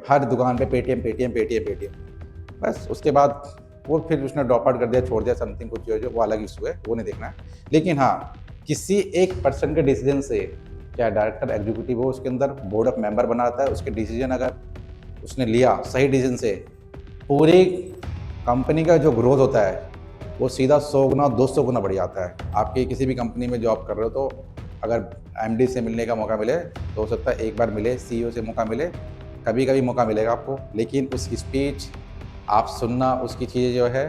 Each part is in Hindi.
हर दुकान पे पेटीएम पेटीएम पेटीएम पेटीएम, बस उसके बाद वो फिर उसने ड्रॉप आउट कर दिया, छोड़ दिया, समथिंग कुछ जो वो अलग इशू है, वो नहीं देखना है। लेकिन हाँ, किसी एक पर्सन के डिसीजन से, चाहे डायरेक्टर एग्जीक्यूटिव हो, उसके अंदर बोर्ड ऑफ मेंबर बनाता है, उसके डिसीजन अगर उसने लिया सही डिसीजन से, पूरी कंपनी का जो ग्रोथ होता है वो सीधा 100 गुना 200 गुना बढ़ जाता है। आपकी किसी भी कंपनी में जॉब कर रहे हो तो अगर एमडी से मिलने का मौका मिले तो हो सकता है एक बार मिले, सीईओ से मौका मिले, कभी कभी मौका मिलेगा आपको, लेकिन उसकी स्पीच आप सुनना, उसकी चीज़ें जो है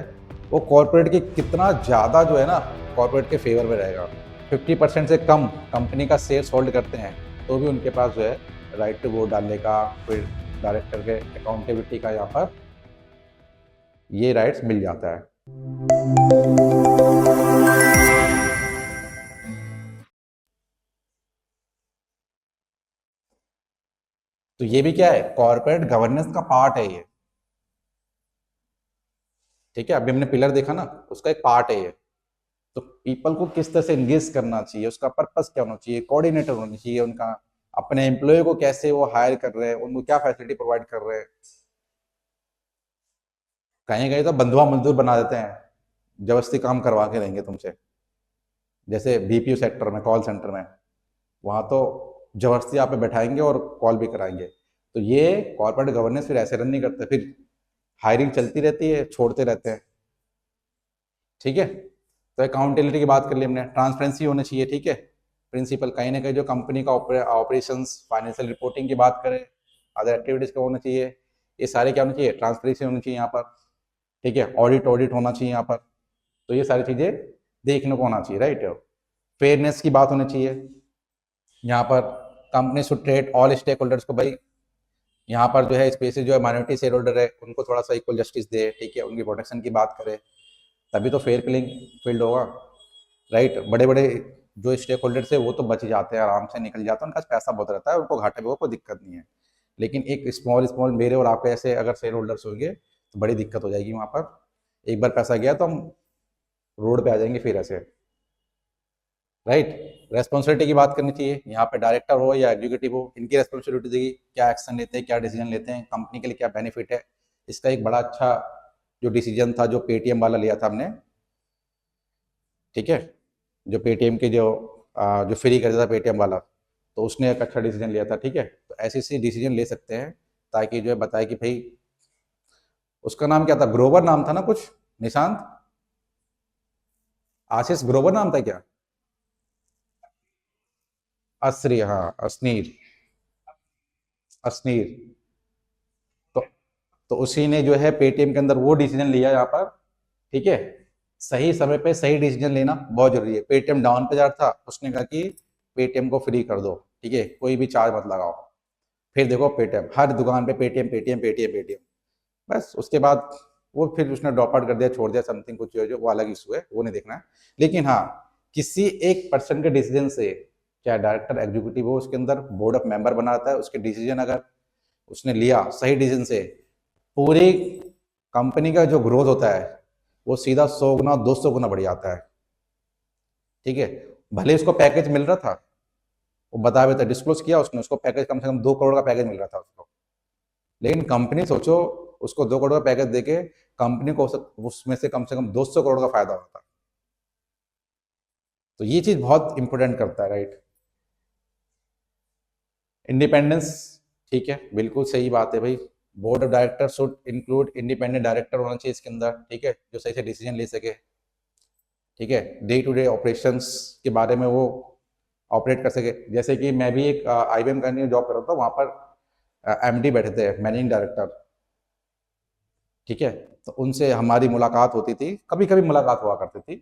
वो कॉर्पोरेट की कितना ज़्यादा जो है ना कॉर्पोरेट के फेवर में रहेगा। 50% से कम कंपनी का शेयर्स होल्ड करते हैं तो भी उनके पास जो है राइट टू वोट डालने का, फिर डायरेक्टर के अकाउंटेबिलिटी का यहाँ पर ये राइट्स मिल जाता है। तो ये भी क्या है, कॉर्पोरेट गवर्नेंस का पार्ट है ये। ठीक है, अभी हमने पिलर देखा ना, उसका एक पार्ट है ये। तो पीपल को किस तरह से एंगेज करना चाहिए, उसका पर्पस क्या होना चाहिए, कोऑर्डिनेटर होना चाहिए उनका, अपने एम्प्लॉय को कैसे वो हायर कर रहे हैं, उनको क्या फैसिलिटी प्रोवाइड कर रहे हैं। कहीं कहीं तो बंधुआ मजदूर बना देते हैं, जबरदस्ती काम करवा के देंगे तुमसे, जैसे बीपीओ सेक्टर में, कॉल सेंटर में, वहां तो जबरदस्ती आप पे बैठाएंगे और कॉल भी कराएंगे। तो ये कॉर्पोरेट गवर्नेंस फिर ऐसे रन नहीं करते, फिर हायरिंग चलती रहती है, छोड़ते रहते हैं। ठीक है, तो अकाउंटेबिलिटी की बात कर ली हमने, ट्रांसपेरेंसी होनी चाहिए। ठीक है, प्रिंसिपल कहीं ना कहीं जो कंपनी का ऑपरेशंस, फाइनेंशियल रिपोर्टिंग की बात करें, अदर एक्टिविटीज का होना चाहिए, ये सारे क्या होना चाहिए, ट्रांसपेरेंसी होनी चाहिए यहाँ पर। ठीक है, ऑडिट ऑडिट होना चाहिए यहाँ पर। तो ये सारी चीज़ें देखने को होना चाहिए, राइट। फेयरनेस की बात होनी चाहिए यहाँ पर, company should treat all stakeholders को, भाई यहाँ पर जो है स्पेशली जो है माइनॉरिटी शेयर होल्डर है उनको थोड़ा सा इक्वल जस्टिस दे। ठीक है, उनकी प्रोटेक्शन की बात करें, तभी तो फेयर प्लेइंग फील्ड होगा, राइट। बड़े बड़े जो स्टेक होल्डर्स है वो तो बच जाते हैं, आराम से निकल जाते हैं, उनका पैसा बहुत रहता है, उनको घाटे में कोई दिक्कत नहीं है। लेकिन एक स्मॉल स्मॉल मेरे और आपके ऐसे अगर शेयर होल्डर्स होंगे तो बड़ी दिक्कत हो जाएगी वहाँ पर। एक बार पैसा गया तो हम रोड पे आ जाएंगे फिर ऐसे, राइट। रेस्पॉन्सिबिलिटी की बात करनी चाहिए, यहाँ पे डायरेक्टर हो या एग्जीक्यूटिव हो, इनकी रेस्पॉन्सिबिलिटी देगी, क्या एक्शन लेते हैं, क्या डिसीजन लेते हैं, कंपनी के लिए क्या बेनिफिट है। इसका एक बड़ा अच्छा जो डिसीजन था जो पेटीएम वाला लिया था हमने, ठीक है, जो पेटीएम के जो फ्री कर दिया था पेटीएम वाला, तो उसने एक अच्छा डिसीजन लिया था। ठीक है, तो ऐसे ऐसे डिसीजन ले सकते हैं ताकि जो है बताए कि भाई, उसका नाम क्या था, ग्रोवर नाम था ना कुछ, निशांत, आशीष ग्रोवर नाम था क्या, असरी, हाँ असनीर, असनीर। तो तो उसी ने जो है पेटीएम के अंदर वो डिसीजन लिया यहाँ पर। ठीक है, सही समय पे सही डिसीजन लेना बहुत जरूरी है। पेटीएम डाउन पे जा रहा था, उसने कहा कि पेटीएम को फ्री कर दो, ठीक है, कोई भी चार्ज मत लगाओ। फिर देखो पेटीएम, हर दुकान पे पेटीएम पेटीएम पेटीएम पेटीएम, बस उसके बाद वो फिर उसने ड्रॉप आउट कर दिया, छोड़ दिया, समथिंग कुछ जो वो अलग इशू है, वो नहीं देखना है। लेकिन हाँ, किसी एक पर्सन के डिसीजन से, चाहे डायरेक्टर एग्जीक्यूटिव हो, उसके अंदर बोर्ड ऑफ मेंबर बनाता है, उसके डिसीजन अगर उसने लिया सही डिसीजन से, पूरी कंपनी का जो ग्रोथ होता है वो सीधा 100 गुना 200 गुना बढ़ जाता है। ठीक है, भले उसको पैकेज मिल रहा था, वो बता हुआ था, डिस्क्लोज किया उसने, उसको पैकेज कम से कम 2 करोड़ का पैकेज मिल रहा था उसको, लेकिन कंपनी सोचो उसको 2 करोड़ का पैकेज देके कंपनी को उसमें से कम 200 करोड़ का फायदा होता। तो ये चीज बहुत इंपॉर्टेंट करता है, राइट। इंडिपेंडेंस, ठीक है, बिल्कुल सही बात है भाई। Board of director should include independent director होना चाहिए इसके अंदर, ठीक है, जो सही से डिसीजन ले सके। ठीक है, डे टू डे ऑपरेशंस के बारे में वो ऑपरेट कर सके। जैसे कि मैं भी एक आईबीएम कंपनी में जॉब कर रहा था, वहाँ पर एमडी बैठे थे, मैनेजिंग डायरेक्टर। ठीक है, तो उनसे हमारी मुलाकात होती थी, कभी कभी मुलाकात हुआ करती थी।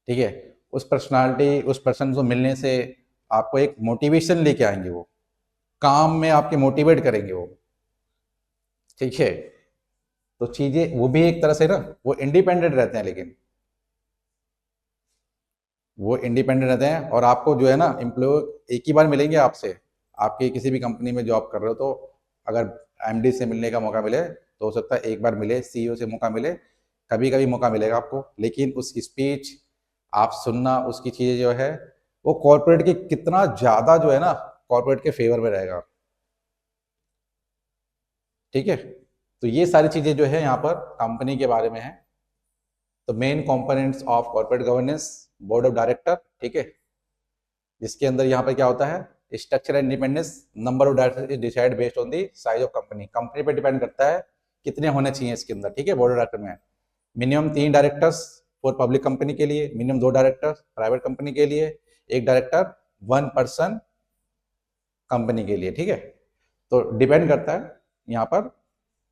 ठीक है, उस पर्सन को मिलने से आपको एक मोटिवेशन लेके आएंगे, वो काम में आपके मोटिवेट करेंगे वो। ठीक है, तो चीजें वो भी एक तरह से ना वो इंडिपेंडेंट रहते हैं, लेकिन वो इंडिपेंडेंट रहते हैं, और आपको जो है ना एम्प्लॉय एक ही बार मिलेंगे आपसे, आपकी किसी भी कंपनी में जॉब कर रहे हो तो अगर एमडी से मिलने का मौका मिले तो हो सकता है एक बार मिले, सीईओ से मौका मिले, कभी कभी मौका मिलेगा आपको, लेकिन उसकी स्पीच आप सुनना, उसकी चीज़ें जो है वो कॉर्पोरेट की कितना ज़्यादा जो है ना कॉर्पोरेट के फेवर में रहेगा। ठीक है, तो ये सारी चीजें जो है यहाँ पर कंपनी के बारे में है। तो main components of corporate governance, board of director, ठीक है, जिसके अंदर यहाँ पर क्या होता है, structure and independence, number of director is decide based on the size of company, company पे डिपेंड करता है कितने होने चाहिए इसके अंदर, ठीक है, बोर्ड ऑफ डायरेक्टर में। Minimum 3 directors for public company के लिए, मिनिमम 2 डायरेक्टर्स प्राइवेट कंपनी के लिए, 1 डायरेक्टर 1 पर्सन कंपनी के लिए, ठीक है। तो डिपेंड करता है यहाँ पर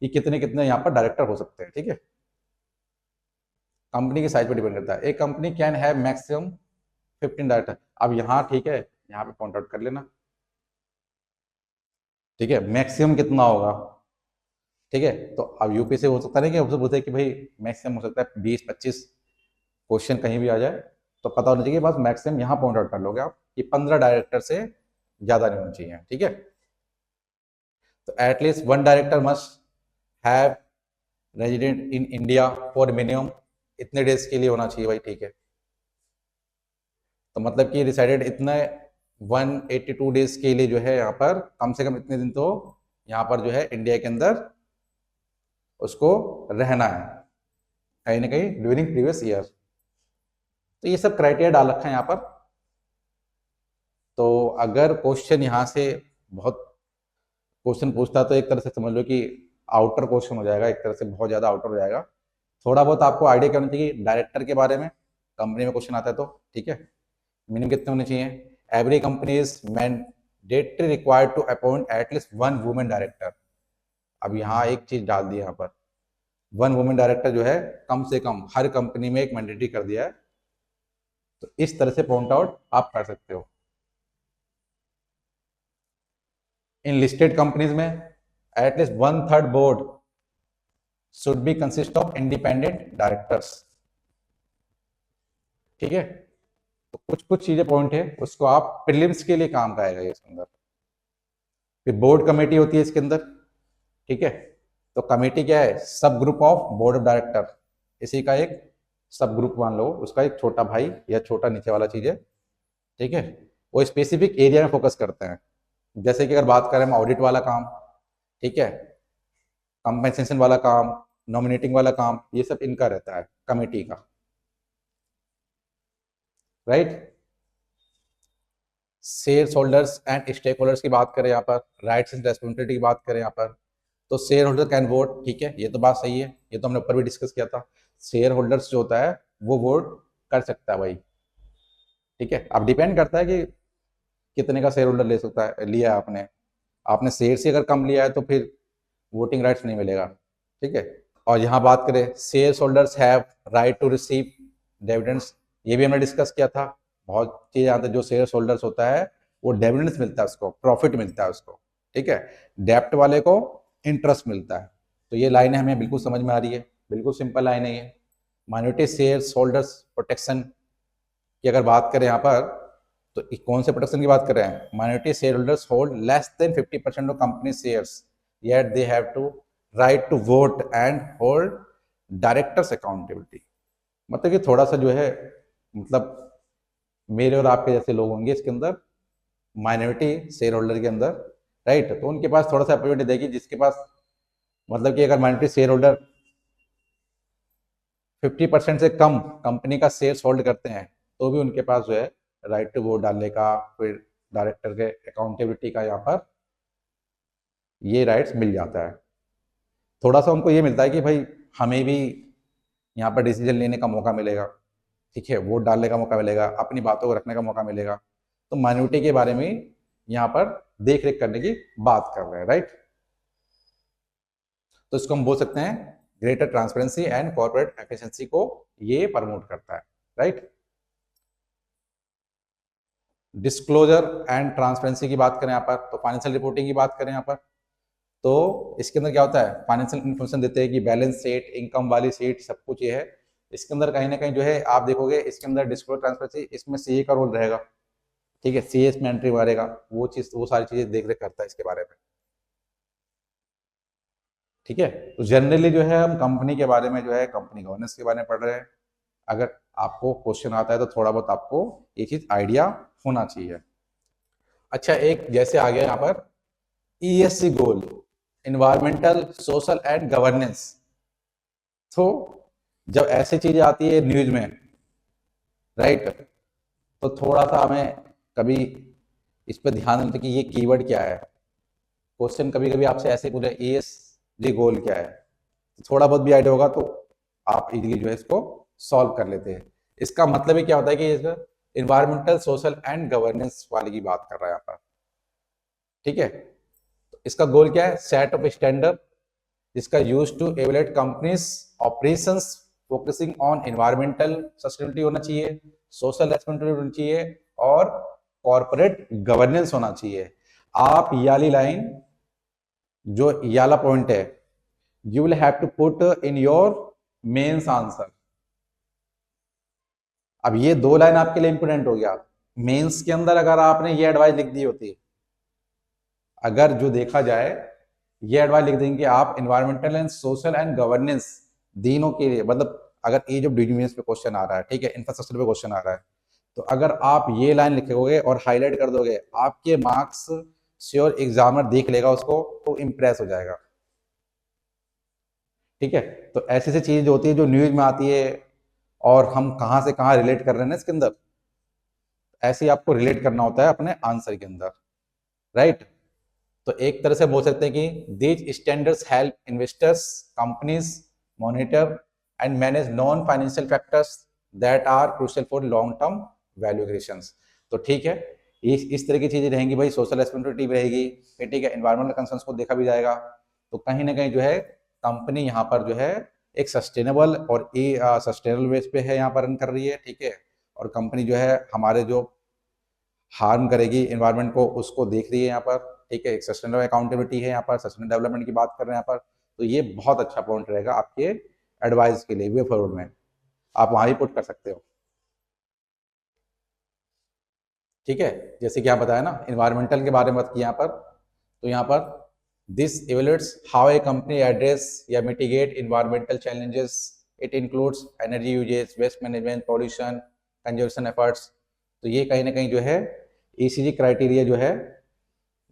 कि कितने कितने यहाँ पर डायरेक्टर हो सकते हैं, ठीक है, कंपनी के साइज पर डिपेंड करता है। एक company can have maximum 15 director. अब यहाँ ठीक है, यहाँ पे पॉइंट आउट कर लेना, ठीक है, मैक्सिमम कितना होगा, ठीक है। तो अब यूपी से हो सकता है कि उससे पूछे कि भाई मैक्सिमम हो सकता है 20-25, क्वेश्चन कहीं भी आ जाए तो पता होना चाहिए, बस मैक्सिमम यहाँ पॉइंट आउट कर लोगे आप कि 15 डायरेक्टर से ज्यादा नहीं होना चाहिए, ठीक है। तो at least 1 director must have resident in India for minimum इतने डेज के लिए होना चाहिए भाई, ठीक है। तो मतलब कि रिसाइडेड इतने 182 डेज के लिए जो है यहाँ पर कम से कम इतने दिन तो यहाँ पर जो है इंडिया के अंदर उसको रहना है कहीं ना कहीं ड्यूरिंग प्रीवियस ईयर। तो ये सब क्राइटेरिया डाल रखा है यहाँ पर। तो अगर क्वेश्चन यहाँ से बहुत क्वेश्चन पूछता है तो एक तरह से समझ लो कि आउटर क्वेश्चन हो जाएगा, एक तरह से बहुत ज्यादा आउटर हो जाएगा। थोड़ा बहुत आपको आइडिया क्या होना चाहिए डायरेक्टर के बारे में, कंपनी में क्वेश्चन आता है तो, ठीक है। मिनिमम कितने होने चाहिए, every company is mandatory required to appoint at least 1 women director. अब यहाँ एक चीज डाल दी यहाँ पर, 1 वुमेन डायरेक्टर जो है कम से कम हर कंपनी में एक मैंडेटरी कर दिया है। तो इस तरह से पॉइंट आउट आप कर सकते हो। इन लिस्टेड कंपनीज में at least 1/3 board should be consist of independent directors, ठीक है। तो कुछ कुछ चीजें पॉइंट है उसको आप प्रीलिम्स के लिए काम का आएगा ये इसके अंदर। फिर बोर्ड कमेटी होती है इसके अंदर, ठीक है। तो कमेटी क्या है, सब group of board of director, इसी का एक सब ग्रुप मान लो, उसका एक छोटा भाई या छोटा नीचे वाला चीज है, ठीक है। वो स्पेसिफिक एरिया में फोकस करते हैं। जैसे कि अगर बात करें हम ऑडिट वाला काम, ठीक है, कंपेंसेशन वाला काम, नॉमिनेटिंग वाला काम, ये सब इनका रहता है कमेटी का, right. Shareholders and stakeholders की बात करें यहाँ पर, राइट्स एंड रेस्पॉन्सिबिलिटी की बात करें यहाँ पर, तो शेयर होल्डर कैन वोट, ठीक है, ये तो बात सही है, ये तो हमने ऊपर भी डिस्कस किया था। शेयर होल्डर्स जो होता है वो वोट कर सकता है भाई, ठीक है। अब डिपेंड करता है कि कितने का शेयर होल्डर ले सकता है, लिया है आपने, आपने शेयर से अगर कम लिया है तो फिर वोटिंग राइट्स नहीं मिलेगा, ठीक है। और यहाँ बात करें shareholders have right to receive dividends, ये भी हमने डिस्कस किया था। बहुत चीजें आते हैं, जो शेयर होल्डर्स होता है वो डिविडेंड्स मिलता है उसको, प्रॉफिट मिलता है उसको, ठीक है। डेप्ट वाले को इंटरेस्ट मिलता है। तो ये लाइनें हमें बिल्कुल समझ में आ रही है, बिल्कुल सिंपल लाइन है ये। माइनॉरिटी शेयर होल्डर्स प्रोटेक्शन की अगर बात करें यहाँ पर, तो कौन से प्रोटेक्शन की बात कर रहे हैं, minority shareholders hold less than 50% of company shares yet they have to right to vote and hold directors accountability. मतलब कि थोड़ा सा जो है, मतलब मेरे और आपके जैसे लोग होंगे इसके अंदर, माइनॉरिटी शेयर होल्डर के अंदर, राइट। तो उनके पास थोड़ा सा अपॉर्चुनिटी देगी, जिसके पास मतलब कि अगर माइनॉरिटी शेयर होल्डर 50% से कम कंपनी का शेयर्स होल्ड करते हैं तो भी उनके पास जो है राइट टू वोट डालने का, फिर डायरेक्टर के अकाउंटेबिलिटी का यहाँ पर ये राइट्स मिल जाता है। थोड़ा सा उनको ये मिलता है कि भाई हमें भी यहाँ पर डिसीजन लेने का मौका मिलेगा, ठीक है, वोट डालने का मौका मिलेगा, अपनी बातों को रखने का मौका मिलेगा। तो माइनॉरिटी के बारे में यहाँ पर देख रेख करने की बात कर रहे हैं, राइट। तो इसको हम बोल सकते हैं greater transparency and corporate efficiency को ये प्रमोट करता है, राइट। डिस्क्लोजर एंड ट्रांसपेरेंसी की बात करें यहाँ पर, तो फाइनेंशियल रिपोर्टिंग की बात करें यहाँ पर, तो इसके अंदर क्या होता है, फाइनेंशियल इन्फॉर्मेशन देते हैं कि बैलेंस शीट, इनकम वाली शीट, सब कुछ ये है। इसके अंदर कहीं ना कहीं जो है आप देखोगे इसके अंदर डिस्क्लोजर ट्रांसपेरेंसी, इसमें सीए का रोल रहेगा, ठीक है, सीए इसमें एंट्री मारेगा, वो चीज, वो सारी चीजें देख रेख करता है इसके बारे में, ठीक है। तो जनरली जो है हम कंपनी के बारे में जो है कंपनी गवर्नेंस के बारे में पढ़ रहे हैं। अगर आपको क्वेश्चन आता है तो थोड़ा बहुत आपको ये चीज आइडिया होना चाहिए। अच्छा, एक जैसे आ गया यहाँ पर ESC goal, environmental, social and governance. तो जब ऐसी चीजें आती है न्यूज में, राइट, तो थोड़ा सा हमें कभी इस पर ध्यान देते कि ये कीवर्ड क्या है। क्वेश्चन कभी कभी आपसे ऐसे पूछे ESG गोल क्या है, तो थोड़ा बहुत भी आइडिया होगा तो आप इजीली जो है इसको सॉल्व कर लेते हैं। इसका मतलब ही क्या होता है कि इसका इन्वायरमेंटल, सोशल एंड गवर्नेंस वाले की बात कर रहा है यहाँ पर, ठीक है। तो इसका गोल क्या है? सेट ऑफ स्टैंडर्ड जिसका use to evaluate companies operations focusing on environmental sustainability होना चाहिए, सोशल रेस्पॉन्सिबिलिटी होनी चाहिए और कॉर्पोरेट गवर्नेंस होना चाहिए। आप ये वाली लाइन, जो ये वाला पॉइंट है, you will have to put in your mains answer. अब ये दो लाइन आपके लिए इंपोर्टेंट हो गया। मेंस के अंदर अगर आपने ये एडवाइस लिख दी होती, अगर जो देखा जाए ये एडवाइस लिख देंगे आप environmental and social and governance तीनों के लिए, मतलब अगर ये जो डिविजन पे क्वेश्चन आ रहा है, ठीक है, इंफ्रास्ट्रक्चर पे क्वेश्चन आ रहा है, तो अगर आप ये लाइन लिखोगे और हाईलाइट कर दोगे, आपके मार्क्स श्योर एग्जामर देख लेगा उसको तो इम्प्रेस हो जाएगा, ठीक है। तो ऐसी ऐसी चीज जो होती है जो न्यूज में आती है और हम कहाँ से कहाँ रिलेट कर रहे हैं ना इसके अंदर, ऐसे ही आपको रिलेट करना होता है अपने आंसर के अंदर, राइट। तो एक तरह से बोल सकते हैं कि these standards help investors companies monitor and manage non financial factors that are crucial for long term value creations. तो ठीक है, इस तरह की चीजें रहेंगी भाई, सोशल रेस्पॉन्सिबिलिटी रहेगी, फिर ठीक है, एनवायरमेंटल कंसर्न्स को देखा भी जाएगा। तो कहीं ना कहीं जो है कंपनी यहाँ पर जो है एक सस्टेनेबल और सस्टेनेबल बेस पे है यहाँ पर रन कर रही है, ठीक है। और कंपनी जो है हमारे जो हार्म करेगी इन्वायरमेंट को उसको देख रही है यहाँ पर, ठीक है। एक सस्टेनेबल अकाउंटेबिलिटी है यहाँ पर, सस्टेनेबल डेवलपमेंट की बात कर रहे हैं यहाँ पर। तो ये बहुत अच्छा पॉइंट रहेगा आपके एडवाइस के लिए वे फॉरवर्ड में, आप वहां ही पुट कर सकते हो, ठीक है। जैसे कि आप बताया ना इन्वायरमेंटल के बारे में बात की यहाँ पर, तो यहाँ पर this evaluates how a company address या mitigate environmental challenges. It includes energy uses, waste management, pollution, conservation efforts. तो ये कहीं ना कहीं जो है ECG क्राइटेरिया जो है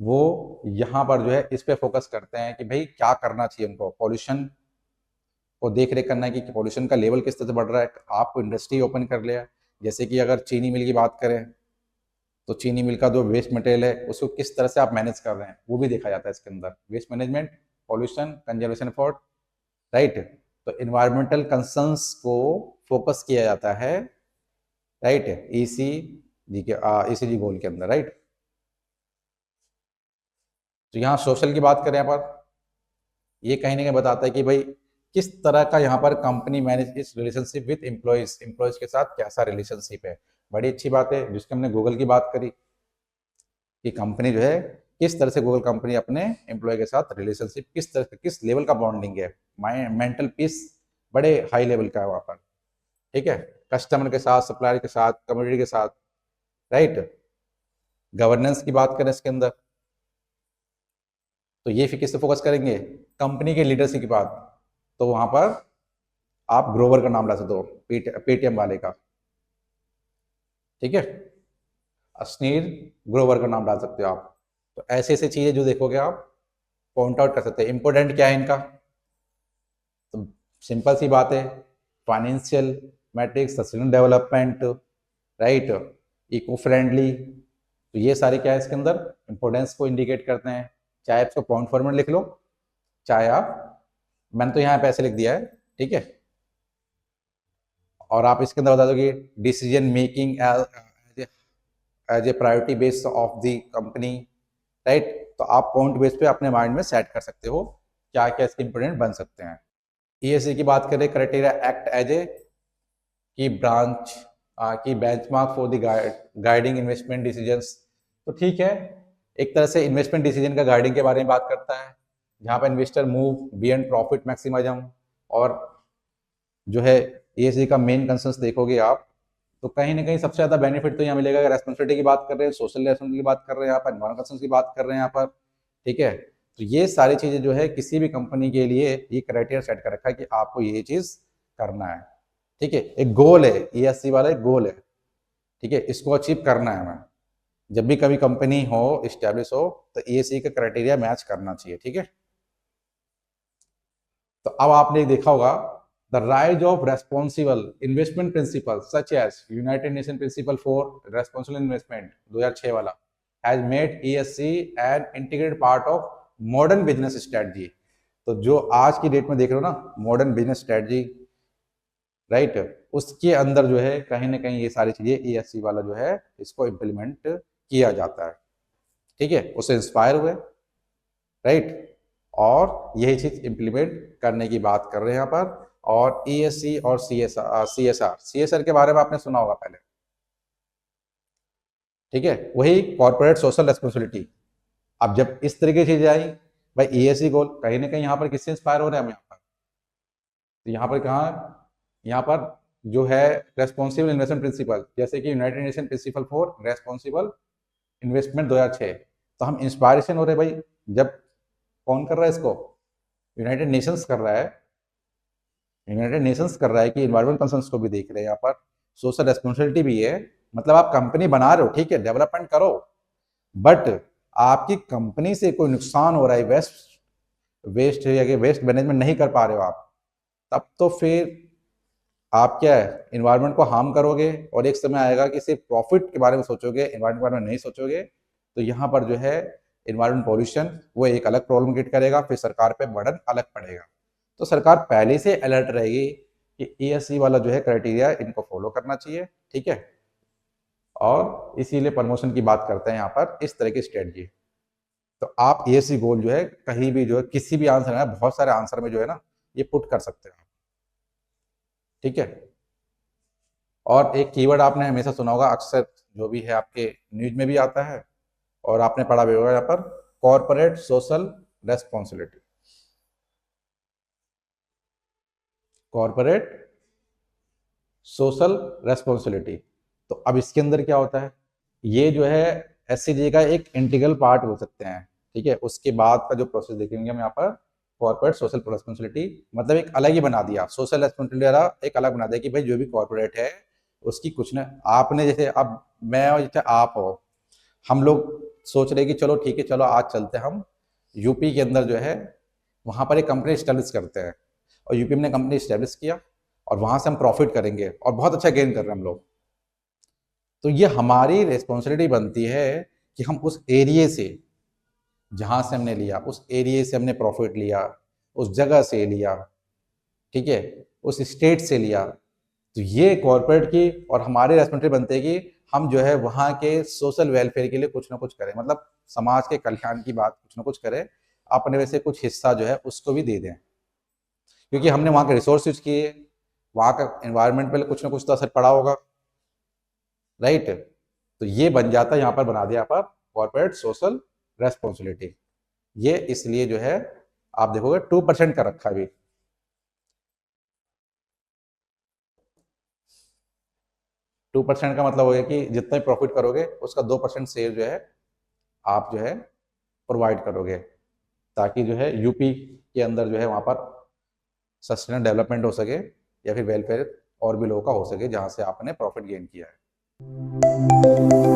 वो यहाँ पर जो है इस पे फोकस करते हैं कि भाई क्या करना चाहिए उनको, पॉल्यूशन को देख रेख करना है कि पॉल्यूशन का लेवल किस तरह से बढ़ रहा है। आपको इंडस्ट्री ओपन कर लिया, जैसे कि अगर चीनी मिल की बात करें तो चीनी मिल का जो वेस्ट मटेरियल है उसको किस तरह से आप मैनेज कर रहे हैं वो भी देखा जाता है इसके अंदर, waste management, pollution, conservation effort, right. तो इन्वायरमेंटल कंसर्न्स को फोकस किया जाता है, राइट, ECG गोल के अंदर, राइट। तो यहाँ सोशल की बात करें यहाँ पर, ये कहीं ना कहीं बताता है कि भाई किस तरह का यहाँ पर कंपनी मैनेज इस रिलेशनशिप विद एम्प्लॉयज, एम्प्लॉयज के साथ कैसा रिलेशनशिप है। बड़ी अच्छी बात है जिसके हमने गूगल की बात करी कि कंपनी जो है किस तरह से गूगल कंपनी अपने एम्प्लॉय के साथ रिलेशनशिप किस तरह किस लेवल का बॉन्डिंग है, मेंटल पीस बड़े हाई लेवल का है वहां पर, ठीक है। कस्टमर के साथ, सप्लायर के साथ, कम्युनिटी के साथ, राइट। गवर्नेंस की बात करें इसके अंदर तो ये फिर किस फोकस करेंगे, कंपनी के लीडरशिप की बात। तो वहां पर आप ग्रोवर का नाम ला सकते हो, पेटीएम वाले का, ठीक है, अस्नीर ग्रोवर का नाम डाल सकते हो आप। तो ऐसे ऐसे चीजें जो देखोगे आप पॉइंट आउट कर सकते हैं। इंपॉर्टेंट क्या है इनका, तो सिंपल सी बात है, financial metrics, sustainable development, right, eco friendly. तो ये सारे क्या है इसके अंदर इंपॉर्टेंस को इंडिकेट करते हैं। चाहे इसको पॉइंट फॉर्मेट लिख लो, चाहे आप, मैंने तो यहाँ पे ऐसे लिख दिया है, ठीक है। और आप इसके अंदर बता दो कि decision making as a priority base of the company, right. तो आप पॉइंट बेस पे अपने माइंड में सेट कर सकते हो क्या क्या इसके इंपोर्टेंट बन सकते हैं। ESG की बात करें, क्राइटेरिया एक्ट एज ए की ब्रांच की benchmark for the guiding investment decisions. तो ठीक है, एक तरह से इन्वेस्टमेंट डिसीजन का गाइडिंग के बारे में बात करता है, जहां पर investor move beyond profit maximum. और जो है ESG का मेन कंसर्न देखोगे आप तो कहीं ना कहीं सबसे ज्यादा बेनिफिट तो यहाँ मिलेगा। अगर रेस्पॉन्सिबिलिटी की बात कर रहे हैं, सोशल रेस्पॉन्सिबिलिटी की बात कर रहे हैं, यहाँ पर एनवायरमेंटल की बात कर रहे हैं यहाँ पर, ठीक है। तो ये सारी चीजें जो है किसी भी कंपनी के लिए ये क्राइटेरिया सेट कर रखा है कि आपको ये चीज करना है, ठीक है। एक गोल है, ESG वाला एक गोल है, ठीक है, इसको अचीव करना है हमें। जब भी कभी कंपनी हो, स्टैब्लिश हो, तो ESG का क्राइटेरिया मैच करना चाहिए, ठीक है। तो अब आपने देखा होगा the rise of responsible investment principle such as United Nation principle for responsible investment 2006 वाला has made ESC an integrated part of modern business strategy. तो जो आज की डेट में देख रहे हो ना मॉडर्न बिजनेस स्ट्रेटजी, राइट, उसके अंदर जो है कहीं ना कहीं ये सारी चीजें ईएससी वाला जो है इसको इम्प्लीमेंट किया जाता है। ठीक है, उससे इंस्पायर हुए, राइट, और यही चीज इम्प्लीमेंट करने की बात कर रहे हैं यहाँ पर। और ईएससी और सीएसआर के बारे में आपने सुना होगा पहले, ठीक है, वही कॉर्पोरेट सोशल रेस्पॉन्सिबिलिटी। अब जब इस तरीके की चीजें आई, भाई ईएससी गोल कहीं ना कहीं यहाँ पर किससे इंस्पायर हो रहे हैं हम यहाँ पर, तो यहाँ पर कहाँ, यहाँ पर जो है रेस्पॉन्सिबल इन्वेस्टमेंट प्रिंसिपल, जैसे कि United Nation principle for responsible investment 2006। तो हम इंस्पायरेशन हो रहे भाई, जब कौन कर रहा है इसको, यूनाइटेड नेशंस कर रहा है, यूनाइटेड नेशंस कर रहा है कि इन्वायरमेंट कंसर्न्स को भी देख रहे हैं यहाँ पर, सोशल रेस्पॉन्सिबिलिटी भी है। मतलब आप कंपनी बना रहे हो, ठीक है, डेवलपमेंट करो, बट आपकी कंपनी से कोई नुकसान हो रहा है, वेस्ट या वेस्ट मैनेजमेंट नहीं कर पा रहे हो आप, तब तो फिर आप क्या है इन्वायरमेंट को हार्म करोगे, और एक समय आएगा कि सिर्फ प्रॉफिट के बारे में सोचोगे, इन्वायरमेंट के बारे में नहीं सोचोगे। तो यहाँ पर जो है इन्वायरमेंट पॉल्यूशन वो एक अलग प्रॉब्लम क्रिएट करेगा, फिर सरकार पे बर्डन अलग पड़ेगा। तो सरकार पहले से अलर्ट रहेगी कि ईएससी वाला जो है क्राइटेरिया इनको फॉलो करना चाहिए, ठीक है, और इसीलिए प्रमोशन की बात करते हैं यहाँ पर इस तरह की स्ट्रेटजी। तो आप ईएससी गोल जो है कहीं भी जो है किसी भी आंसर है, बहुत सारे आंसर में जो है ना ये पुट कर सकते हैं, ठीक है। और एक कीवर्ड आपने हमेशा सुना होगा, अक्सर जो भी है आपके न्यूज में भी आता है और आपने पढ़ा भी होगा यहाँ पर, corporate social responsibility. Corporate social responsibility. तो अब इसके अंदर क्या होता है, ये जो है एससीजी का एक इंटीग्रल पार्ट हो सकते हैं, ठीक है। उसके बाद का जो प्रोसेस देखेंगे हम यहाँ पर, कॉर्पोरेट सोशल रेस्पॉन्सिबिलिटी मतलब एक अलग ही बना दिया, सोशल रेस्पॉन्सिबिलिटी एक अलग बना दिया कि भाई जो भी कॉर्पोरेट है उसकी कुछ ना, आपने जैसे अब मैं और जैसे आप हो, हम लोग सोच रहे कि चलो ठीक है, चलो आज चलते हैं हम यूपी के अंदर जो है वहां पर एक कंपनी स्टैब्लिश करते हैं, और यूपी में कंपनी स्टैब्लिश किया और वहां से हम प्रॉफिट करेंगे और बहुत अच्छा गेन कर रहे हैं हम लोग। तो ये हमारी रिस्पॉन्सिबिलिटी बनती है कि हम उस एरिया से, जहां से हमने लिया उस एरिया से हमने प्रॉफिट लिया, उस जगह से लिया, ठीक है, उस स्टेट से लिया, तो ये कॉर्पोरेट की और हमारी रेस्पॉन्सिबिलिटी बनती है कि हम जो है वहाँ के सोशल वेलफेयर के लिए कुछ ना कुछ करें, मतलब समाज के कल्याण की बात कुछ ना कुछ करें, अपने वैसे कुछ हिस्सा जो है उसको भी दे दें, क्योंकि हमने वहाँ के रिसोर्स यूज किए, वहाँ का एनवायरनमेंट पे कुछ ना कुछ तो असर पड़ा होगा, राइट। तो ये बन जाता है, यहाँ पर बना दिया यहाँ पर कॉर्पोरेट सोशल रेस्पॉन्सिबिलिटी। ये इसलिए जो है आप देखोगे 2% का रखा भी, 2% का मतलब हो गया कि जितना भी प्रॉफिट करोगे उसका 2% शेयर जो है आप जो है प्रोवाइड करोगे, ताकि जो है यूपी के अंदर जो है वहाँ पर सस्टेनेबल डेवलपमेंट हो सके, या फिर वेलफेयर और भी लोगों का हो सके जहाँ से आपने प्रॉफिट गेन किया है।